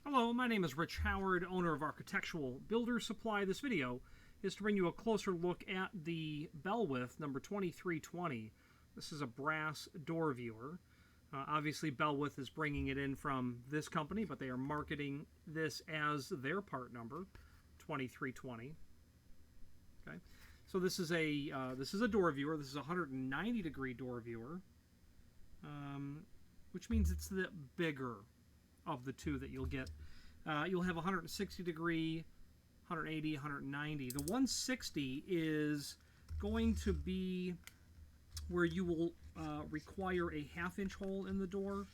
Hello, my name is Rich Howard, owner of Architectural Builder Supply. This video is to bring you a closer look at the Belwith number 2320. This is a brass door viewer. Obviously, Belwith is bringing it in from this company, but they are marketing this as their part number, 2320. Okay, so this is a door viewer. This is a 190-degree door viewer, which means it's the bigger of the two that you'll get. You'll have 160 degree, 180, 190. The 160 is going to be where you will require a half-inch hole in the door,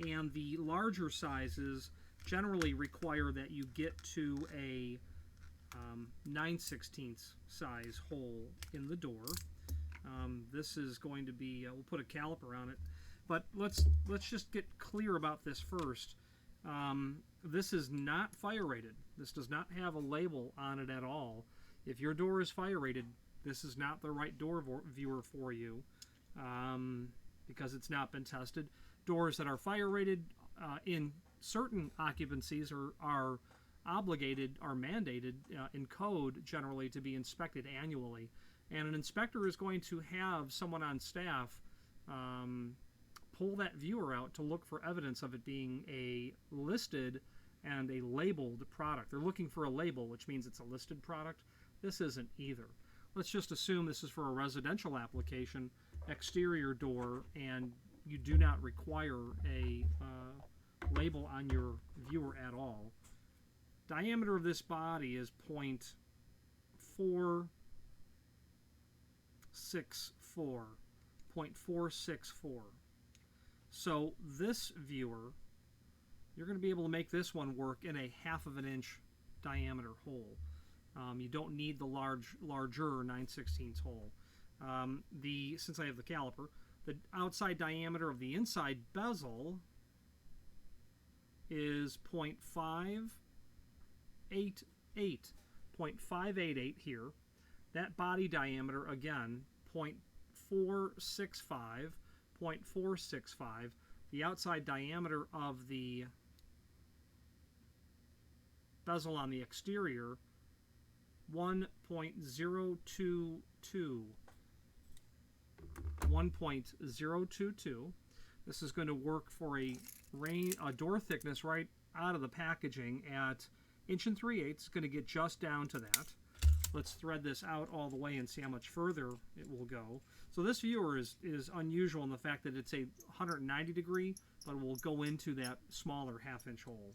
and the larger sizes generally require that you get to a 9/16 size hole in the door. This is going to be, we'll put a caliper on it, but let's just get clear about this first. This is not fire rated. This does not have a label on it at all. If your door is fire rated, this is not the right door viewer for you, because it's not been tested. Doors that are fire rated in certain occupancies are obligated, are mandated in code generally to be inspected annually, and an inspector is going to have someone on staff pull that viewer out to look for evidence of it being a listed and a labeled product. They're looking for a label, which means it's a listed product. This isn't either. Let's just assume this is for a residential application, exterior door, and you do not require a label on your viewer at all. Diameter of this body is 0.464. 0.464. So this viewer, you're going to be able to make this one work in a 1/2 inch diameter hole. You don't need the larger 9/16 hole. Since I have the caliper, the outside diameter of the inside bezel is 0.588. 0.588 here. That body diameter, again, 0.465. 0.465. The outside diameter of the bezel on the exterior, 1.022. 1.022. This is going to work for a door thickness right out of the packaging at 1 3/8. It's going to get just down to that. Let's thread this out all the way and see how much further it will go. So this viewer is unusual in the fact that it's a 190 degree, but it will go into that smaller 1/2 inch hole.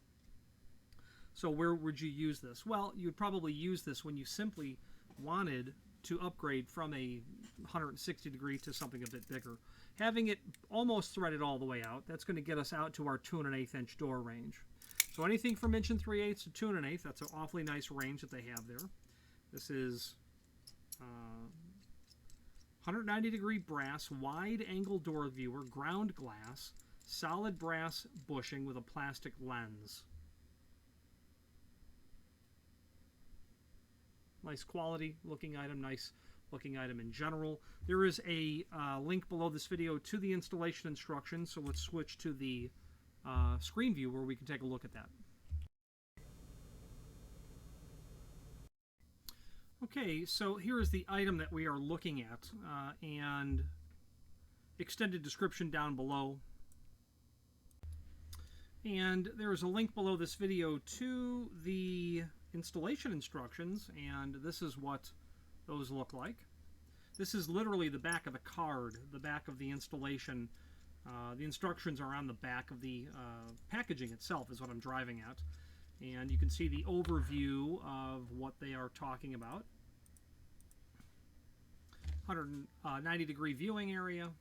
So where would you use this? Well, you would probably use this when you simply wanted to upgrade from a 160 degree to something a bit bigger. Having it almost threaded all the way out, that's going to get us out to our 2 1/8 inch door range. So anything from 1 3/8 to 2 1/8, that's an awfully nice range that they have there. This is 190 degree brass, wide angle door viewer, ground glass, solid brass bushing with a plastic lens. Nice quality looking item, nice looking item in general. There is a link below this video to the installation instructions, so let's switch to the screen view where we can take a look at that. Okay, so here is the item that we are looking at, and extended description down below. And there is a link below this video to the installation instructions, and this is what those look like. This is literally the back of the card, the back of the installation. The instructions are on the back of the packaging itself is what I'm driving at. And you can see the overview of what they are talking about. 190 degree viewing area,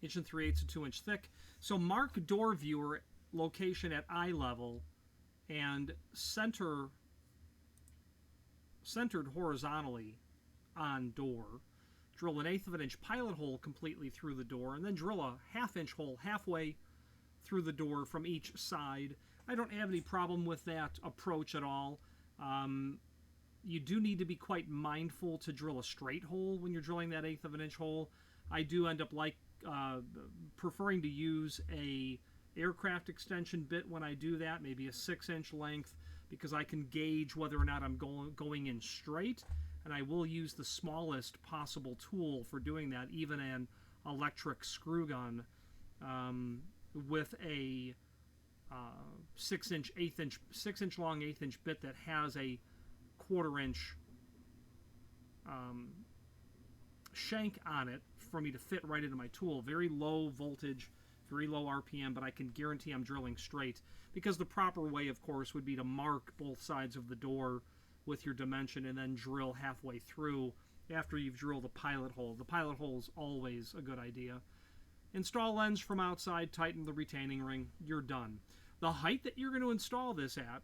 1 3/8 to 2 inch thick. So mark door viewer location at eye level and centered horizontally on door. Drill an 1/8 inch pilot hole completely through the door, and then drill a 1/2 inch hole halfway through the door from each side. I don't have any problem with that approach at all. You do need to be quite mindful to drill a straight hole when you're drilling that 1/8 inch hole. I do end up preferring to use a aircraft extension bit when I do that, maybe a 6-inch length, because I can gauge whether or not I'm going in straight, and I will use the smallest possible tool for doing that, even an electric screw gun with a 6-inch long 1/8-inch bit that has a 1/4-inch shank on it for me to fit right into my tool. Very low voltage, very low RPM, but I can guarantee I'm drilling straight, because the proper way, of course, would be to mark both sides of the door with your dimension and then drill halfway through after you've drilled a pilot hole. The pilot hole is always a good idea. Install lens from outside, tighten the retaining ring, you're done. The height that you're going to install this at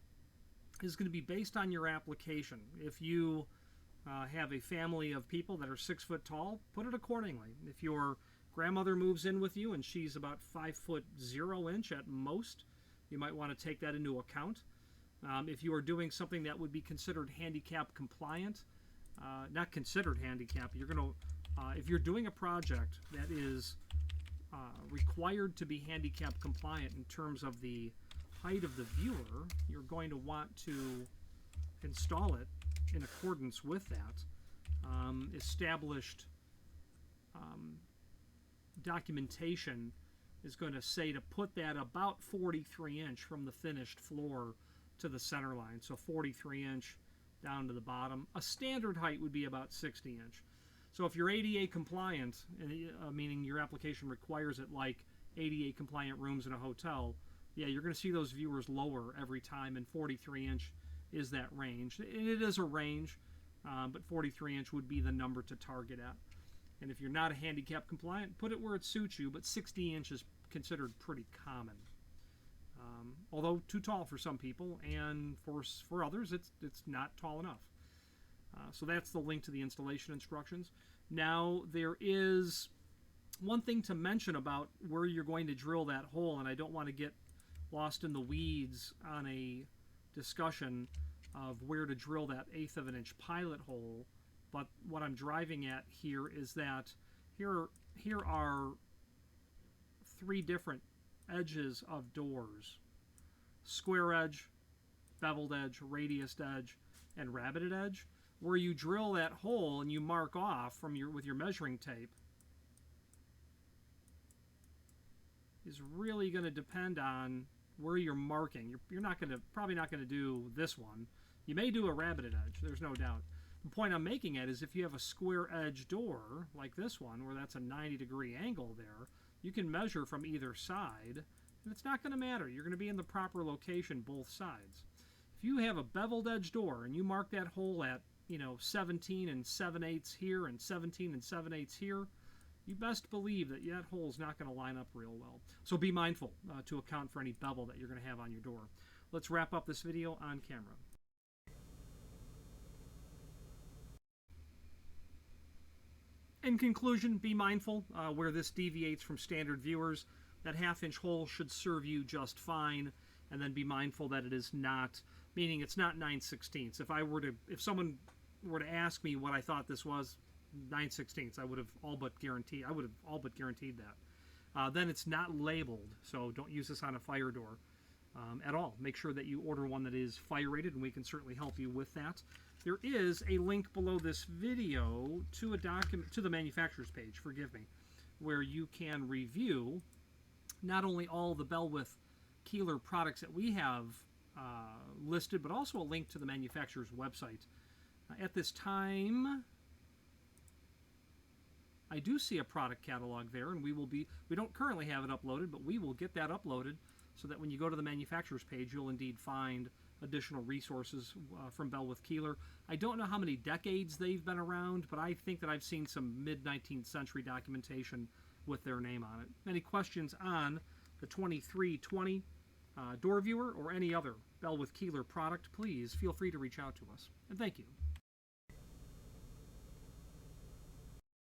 is going to be based on your application. If you have a family of people that are 6 foot tall, put it accordingly. If your grandmother moves in with you and she's about 5'0" at most, you might want to take that into account. If you are doing something that would be considered handicap compliant, not considered handicap, you're going to, if you're doing a project that is required to be handicap compliant in terms of the height of the viewer, you're going to want to install it in accordance with that. Established documentation is going to say to put that about 43-inch from the finished floor to the center line, so 43-inch down to the bottom. A standard height would be about 60-inch. So if you're ADA compliant, meaning your application requires it like ADA compliant rooms in a hotel, yeah, you're going to see those viewers lower every time, and 43-inch is that range. It is a range, but 43-inch would be the number to target at. And if you're not a handicap compliant, put it where it suits you, but 60-inch is considered pretty common. Although too tall for some people, and for others, it's not tall enough. So that's the link to the installation instructions. Now, there is one thing to mention about where you're going to drill that hole, and I don't want to get lost in the weeds on a discussion of where to drill that 1/8 of an inch pilot hole, but what I'm driving at here is that here are 3 different edges of doors: square edge, beveled edge, radiused edge, and rabbited edge. Where you drill that hole and you mark off with your measuring tape is really going to depend on where you're marking. You're probably not going to do this one. You may do a rabbited edge, there's no doubt. The point I'm making is if you have a square edge door like this one, where that's a 90-degree angle there, you can measure from either side, and it's not going to matter. You're going to be in the proper location both sides. If you have a beveled edge door and you mark that hole at 17 7/8 here and 17 7/8 here, you best believe that that hole's not going to line up real well. So be mindful to account for any bevel that you're going to have on your door. Let's wrap up this video on camera. In conclusion, be mindful where this deviates from standard viewers. That 1/2-inch hole should serve you just fine, and then be mindful that it is not, meaning it's not 9/16. If someone were to ask me what I thought this was, 9/16, I would have all but guaranteed that. Then it's not labeled, so don't use this on a fire door at all. Make sure that you order one that is fire rated, and we can certainly help you with that. There is a link below this video to the manufacturer's page, where you can review not only all the Belwith Keeler products that we have listed, but also a link to the manufacturer's website. At this time, I do see a product catalog there, and we don't currently have it uploaded, but we will get that uploaded so that when you go to the manufacturer's page, you'll indeed find additional resources from Belwith Keeler. I don't know how many decades they've been around, but I think that I've seen some mid-19th century documentation with their name on it. Any questions on the 2320 door viewer or any other Belwith Keeler product, please feel free to reach out to us. And thank you.